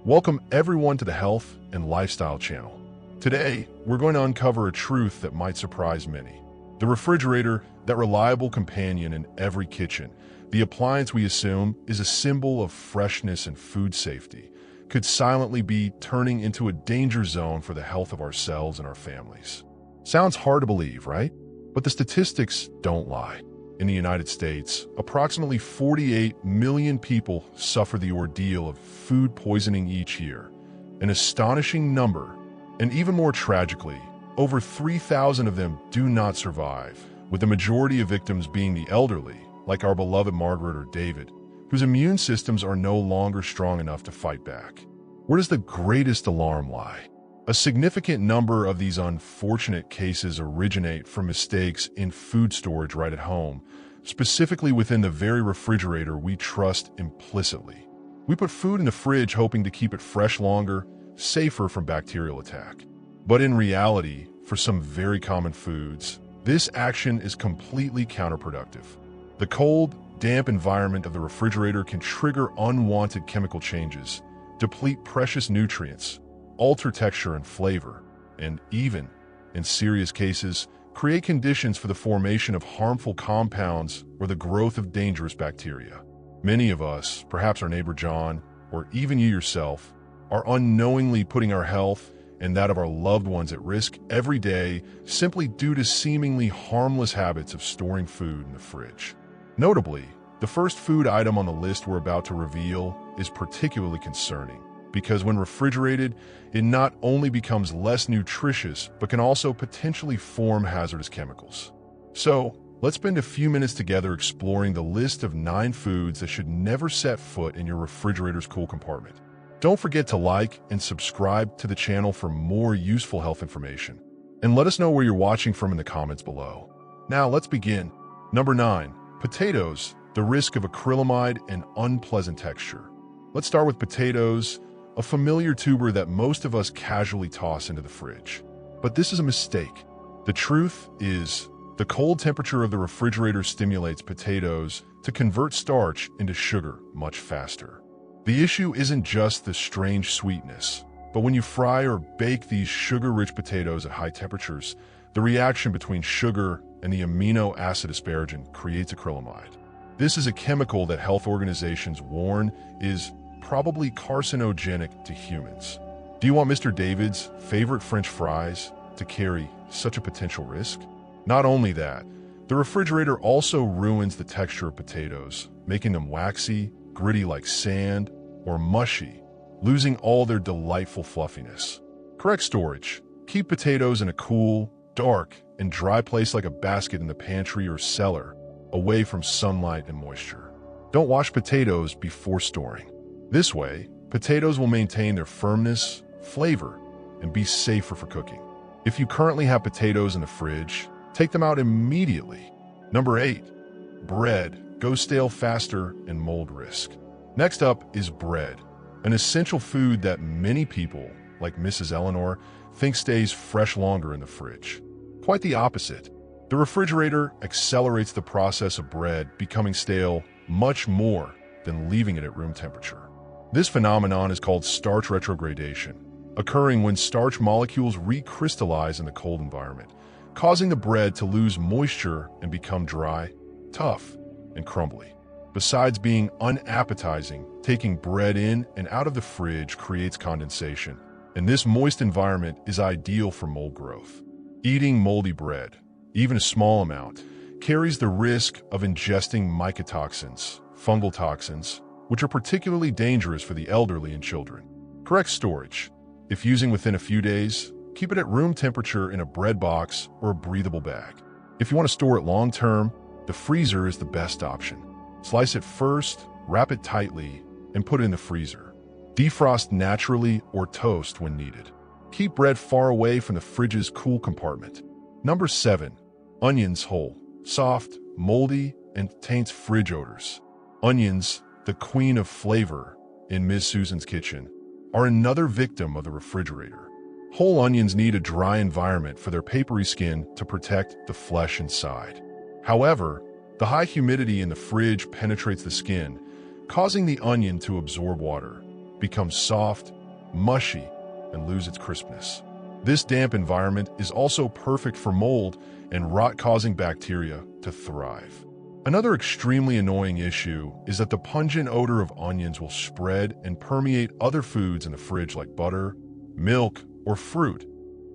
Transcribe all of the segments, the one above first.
Welcome everyone to the Health and Lifestyle channel. Today, we're going to uncover a truth that might surprise many. The refrigerator, that reliable companion in every kitchen, the appliance we assume is a symbol of freshness and food safety, could silently be turning into a danger zone for the health of ourselves and our families. Sounds hard to believe, right? But the statistics don't lie. In the United States, approximately 48 million people suffer the ordeal of food poisoning each year, an astonishing number, and even more tragically, over 3,000 of them do not survive, with the majority of victims being the elderly, like our beloved Margaret or David, whose immune systems are no longer strong enough to fight back. Where does the greatest alarm lie? A significant number of these unfortunate cases originate from mistakes in food storage right at home, specifically within the very refrigerator we trust implicitly. We put food in the fridge hoping to keep it fresh longer, safer from bacterial attack. But in reality, for some very common foods, this action is completely counterproductive. The cold, damp environment of the refrigerator can trigger unwanted chemical changes, deplete precious nutrients, alter texture and flavor, and even, in serious cases, create conditions for the formation of harmful compounds or the growth of dangerous bacteria. Many of us, perhaps our neighbor John, or even you yourself, are unknowingly putting our health and that of our loved ones at risk every day simply due to seemingly harmless habits of storing food in the fridge. Notably, the first food item on the list we're about to reveal is particularly concerning, because when refrigerated, it not only becomes less nutritious, but can also potentially form hazardous chemicals. So, let's spend a few minutes together exploring the list of 9 foods that should never set foot in your refrigerator's cool compartment. Don't forget to like and subscribe to the channel for more useful health information. And let us know where you're watching from in the comments below. Now, let's begin. Number 9. Potatoes, the risk of acrylamide and unpleasant texture. Let's start with potatoes, a familiar tuber that most of us casually toss into the fridge. But this is a mistake. The truth is, the cold temperature of the refrigerator stimulates potatoes to convert starch into sugar much faster. The issue isn't just the strange sweetness, but when you fry or bake these sugar-rich potatoes at high temperatures, the reaction between sugar and the amino acid asparagine creates acrylamide. This is a chemical that health organizations warn is probably carcinogenic to humans. Do you want Mr. David's favorite French fries to carry such a potential risk? Not only that, the refrigerator also ruins the texture of potatoes, making them waxy, gritty like sand, or mushy, losing all their delightful fluffiness. Correct storage. Keep potatoes in a cool, dark, and dry place like a basket in the pantry or cellar, away from sunlight and moisture. Don't wash potatoes before storing. This way, potatoes will maintain their firmness, flavor, and be safer for cooking. If you currently have potatoes in the fridge, take them out immediately. Number 8. Bread. Go stale faster and mold risk. Next up is bread, an essential food that many people, like Mrs. Eleanor, think stays fresh longer in the fridge. Quite the opposite. The refrigerator accelerates the process of bread becoming stale much more than leaving it at room temperature. This phenomenon is called starch retrogradation, occurring when starch molecules recrystallize in the cold environment, causing the bread to lose moisture and become dry, tough, and crumbly. Besides being unappetizing, taking bread in and out of the fridge creates condensation, and this moist environment is ideal for mold growth. Eating moldy bread, even a small amount, carries the risk of ingesting mycotoxins, fungal toxins, which are particularly dangerous for the elderly and children. Correct storage. If using within a few days, keep it at room temperature in a bread box or a breathable bag. If you want to store it long-term, the freezer is the best option. Slice it first, wrap it tightly, and put it in the freezer. Defrost naturally or toast when needed. Keep bread far away from the fridge's cool compartment. Number 7. Onions whole, soft, moldy, and taints fridge odors. Onions, the queen of flavor in Ms. Susan's kitchen, are another victim of the refrigerator. Whole onions need a dry environment for their papery skin to protect the flesh inside. However, the high humidity in the fridge penetrates the skin, causing the onion to absorb water, becomes soft, mushy, and lose its crispness. This damp environment is also perfect for mold and rot-causing bacteria to thrive. Another extremely annoying issue is that the pungent odor of onions will spread and permeate other foods in the fridge like butter, milk, or fruit,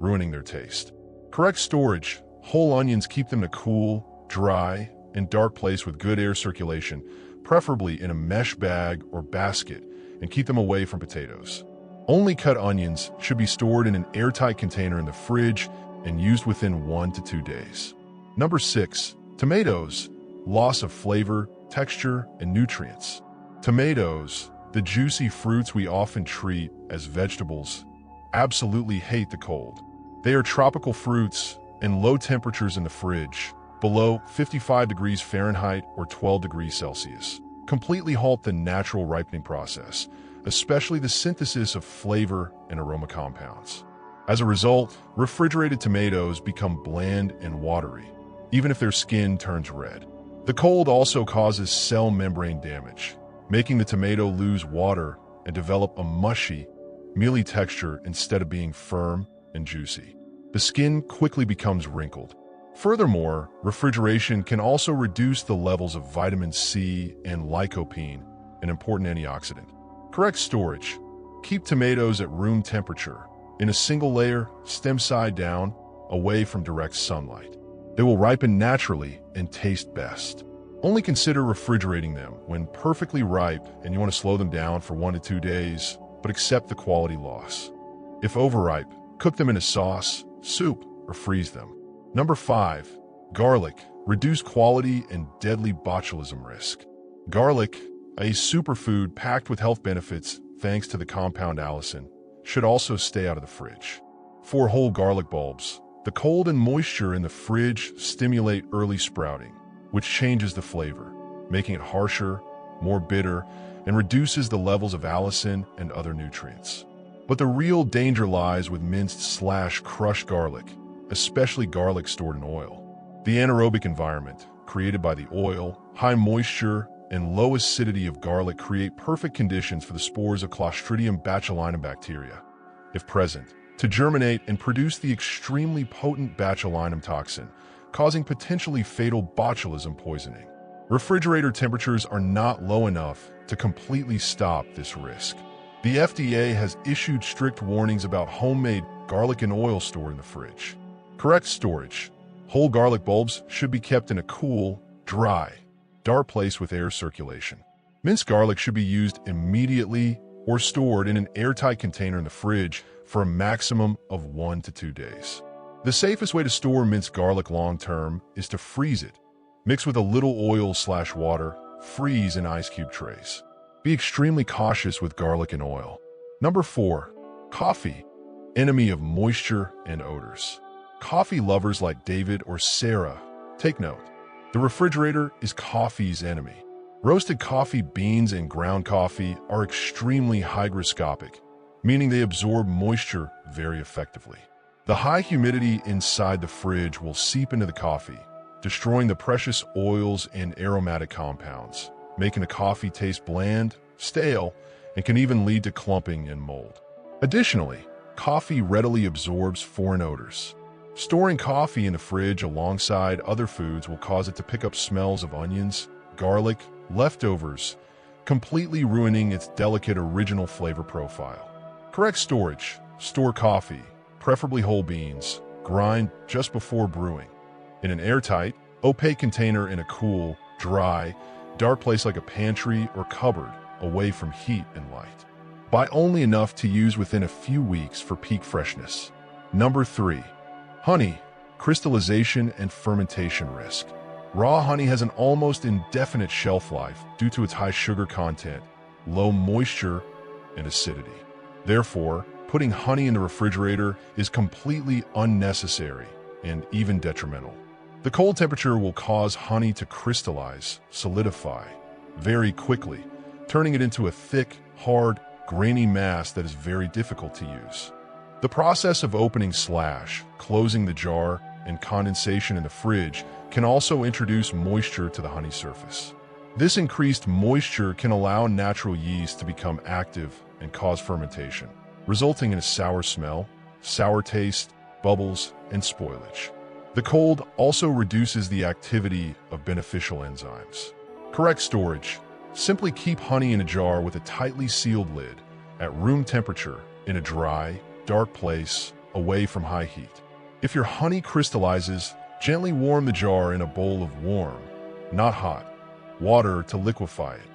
ruining their taste. Correct storage: whole onions keep them in a cool, dry, and dark place with good air circulation, preferably in a mesh bag or basket, and keep them away from potatoes. Only cut onions should be stored in an airtight container in the fridge and used within 1 to 2 days. Number 6. Tomatoes. Loss of flavor, texture, and nutrients. Tomatoes, the juicy fruits we often treat as vegetables, absolutely hate the cold. They are tropical fruits, and low temperatures in the fridge, below 55 degrees Fahrenheit or 12 degrees Celsius, completely halt the natural ripening process, especially the synthesis of flavor and aroma compounds. As a result, refrigerated tomatoes become bland and watery, even if their skin turns red. The cold also causes cell membrane damage, making the tomato lose water and develop a mushy, mealy texture instead of being firm and juicy. The skin quickly becomes wrinkled. Furthermore, refrigeration can also reduce the levels of vitamin C and lycopene, an important antioxidant. Correct storage: keep tomatoes at room temperature, in a single layer, stem side down, away from direct sunlight. They will ripen naturally and taste best. Only consider refrigerating them when perfectly ripe and you want to slow them down for 1 to 2 days, but accept the quality loss. If overripe, cook them in a sauce, soup, or freeze them. Number 5. Garlic. Reduce quality and deadly botulism risk. Garlic, a superfood packed with health benefits thanks to the compound allicin, should also stay out of the fridge. For whole garlic bulbs, the cold and moisture in the fridge stimulate early sprouting, which changes the flavor, making it harsher, more bitter, and reduces the levels of allicin and other nutrients. But the real danger lies with minced/crushed garlic, especially garlic stored in oil. The anaerobic environment, created by the oil, high moisture, and low acidity of garlic create perfect conditions for the spores of Clostridium botulinum bacteria, if present, to germinate and produce the extremely potent botulinum toxin, causing potentially fatal botulism poisoning. Refrigerator temperatures are not low enough to completely stop this risk. The FDA has issued strict warnings about homemade garlic and oil stored in the fridge. Correct storage: whole garlic bulbs should be kept in a cool, dry, dark place with air circulation. Minced garlic should be used immediately or stored in an airtight container in the fridge for a maximum of 1 to 2 days. The safest way to store minced garlic long-term is to freeze it. Mix with a little oil/water, freeze in ice cube trays. Be extremely cautious with garlic and oil. Number 4. Coffee. Enemy of moisture and odors. Coffee lovers like David or Sarah, take note. The refrigerator is coffee's enemy. Roasted coffee beans and ground coffee are extremely hygroscopic, meaning they absorb moisture very effectively. The high humidity inside the fridge will seep into the coffee, destroying the precious oils and aromatic compounds, making the coffee taste bland, stale, and can even lead to clumping and mold. Additionally, coffee readily absorbs foreign odors. Storing coffee in the fridge alongside other foods will cause it to pick up smells of onions, garlic, leftovers, completely ruining its delicate original flavor profile. Correct storage: store coffee, preferably whole beans, grind just before brewing, in an airtight, opaque container in a cool, dry, dark place like a pantry or cupboard, away from heat and light. Buy only enough to use within a few weeks for peak freshness. Number 3. Honey, crystallization and fermentation risk. Raw honey has an almost indefinite shelf life due to its high sugar content, low moisture, and acidity. Therefore, putting honey in the refrigerator is completely unnecessary and even detrimental. The cold temperature will cause honey to crystallize, solidify, very quickly, turning it into a thick, hard, grainy mass that is very difficult to use. The process of opening/closing the jar and condensation in the fridge can also introduce moisture to the honey surface. This increased moisture can allow natural yeast to become active and cause fermentation, resulting in a sour smell, sour taste, bubbles, and spoilage. The cold also reduces the activity of beneficial enzymes. Correct storage. Simply keep honey in a jar with a tightly sealed lid at room temperature in a dry, dark place away from high heat. If your honey crystallizes, gently warm the jar in a bowl of warm, not hot, water to liquefy it.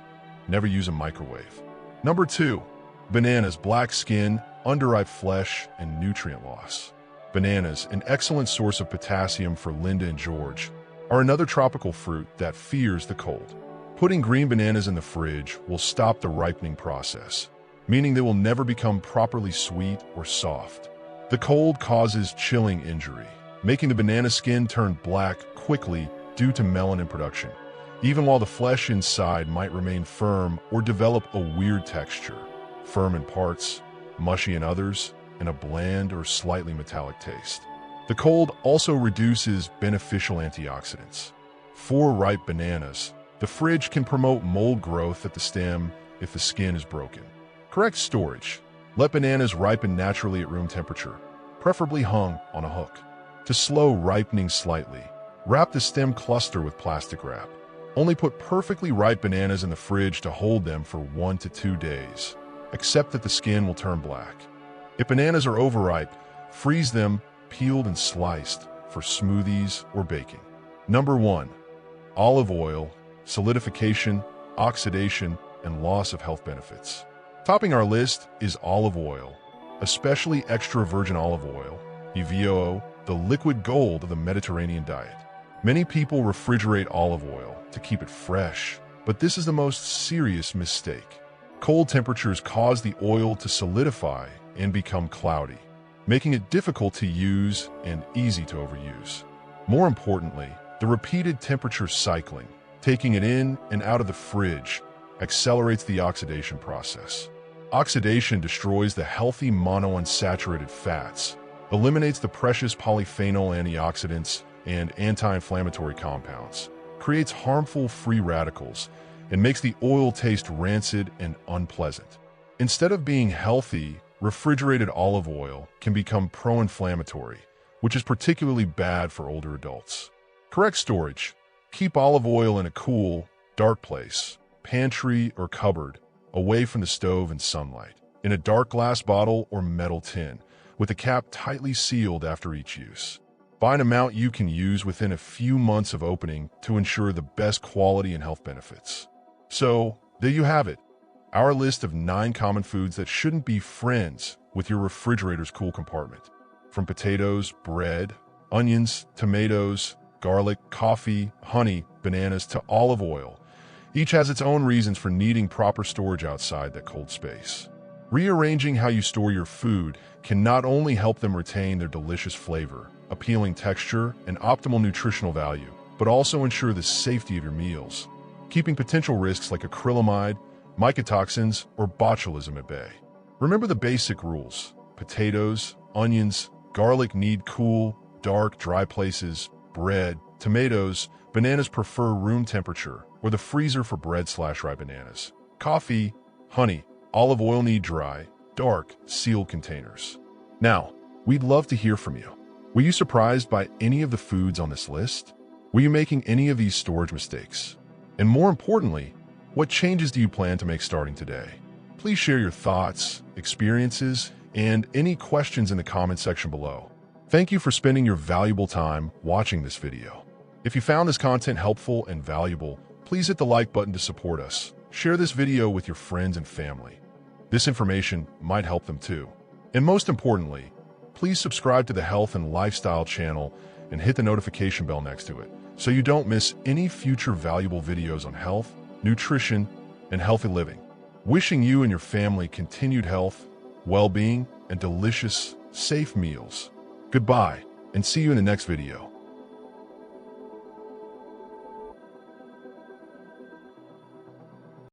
Never use a microwave. Number 2. Bananas, black skin, underripe flesh, and nutrient loss. Bananas, an excellent source of potassium for Linda and George, are another tropical fruit that fears the cold. Putting green bananas in the fridge will stop the ripening process, meaning they will never become properly sweet or soft. The cold causes chilling injury, making the banana skin turn black quickly due to melanin production, even while the flesh inside might remain firm or develop a weird texture, firm in parts, mushy in others, and a bland or slightly metallic taste. The cold also reduces beneficial antioxidants. For ripe bananas, the fridge can promote mold growth at the stem if the skin is broken. Correct storage. Let bananas ripen naturally at room temperature, preferably hung on a hook. To slow ripening slightly, wrap the stem cluster with plastic wrap. Only put perfectly ripe bananas in the fridge to hold them for 1 to 2 days, except that the skin will turn black. If bananas are overripe, freeze them, peeled and sliced, for smoothies or baking. Number 1. Olive oil, solidification, oxidation, and loss of health benefits. Topping our list is olive oil, especially extra virgin olive oil, EVOO, the liquid gold of the Mediterranean diet. Many people refrigerate olive oil to keep it fresh, but this is the most serious mistake. Cold temperatures cause the oil to solidify and become cloudy, making it difficult to use and easy to overuse. More importantly, the repeated temperature cycling, taking it in and out of the fridge, accelerates the oxidation process. Oxidation destroys the healthy monounsaturated fats, eliminates the precious polyphenol antioxidants and anti-inflammatory compounds, creates harmful free radicals, and makes the oil taste rancid and unpleasant. Instead of being healthy, refrigerated olive oil can become pro-inflammatory, which is particularly bad for older adults. Correct storage. Keep olive oil in a cool, dark place, pantry or cupboard, away from the stove and sunlight, in a dark glass bottle or metal tin, with the cap tightly sealed after each use. Buy an amount you can use within a few months of opening to ensure the best quality and health benefits. So, there you have it. Our list of 9 common foods that shouldn't be friends with your refrigerator's cool compartment. From potatoes, bread, onions, tomatoes, garlic, coffee, honey, bananas, to olive oil. Each has its own reasons for needing proper storage outside that cold space. Rearranging how you store your food can not only help them retain their delicious flavor, appealing texture, and optimal nutritional value, but also ensure the safety of your meals, keeping potential risks like acrylamide, mycotoxins, or botulism at bay. Remember the basic rules. Potatoes, onions, garlic need cool, dark, dry places. Bread, tomatoes, bananas prefer room temperature, or the freezer for bread/ripe bananas. Coffee, honey, olive oil need dry, dark, sealed containers. Now, we'd love to hear from you. Were you surprised by any of the foods on this list? Were you making any of these storage mistakes? And more importantly, what changes do you plan to make starting today? Please share your thoughts, experiences, and any questions in the comment section below. Thank you for spending your valuable time watching this video. If you found this content helpful and valuable, please hit the like button to support us. Share this video with your friends and family. This information might help them too. And most importantly, please subscribe to the Health and Lifestyle channel and hit the notification bell next to it so you don't miss any future valuable videos on health, nutrition, and healthy living. Wishing you and your family continued health, well-being, and delicious, safe meals. Goodbye, and see you in the next video.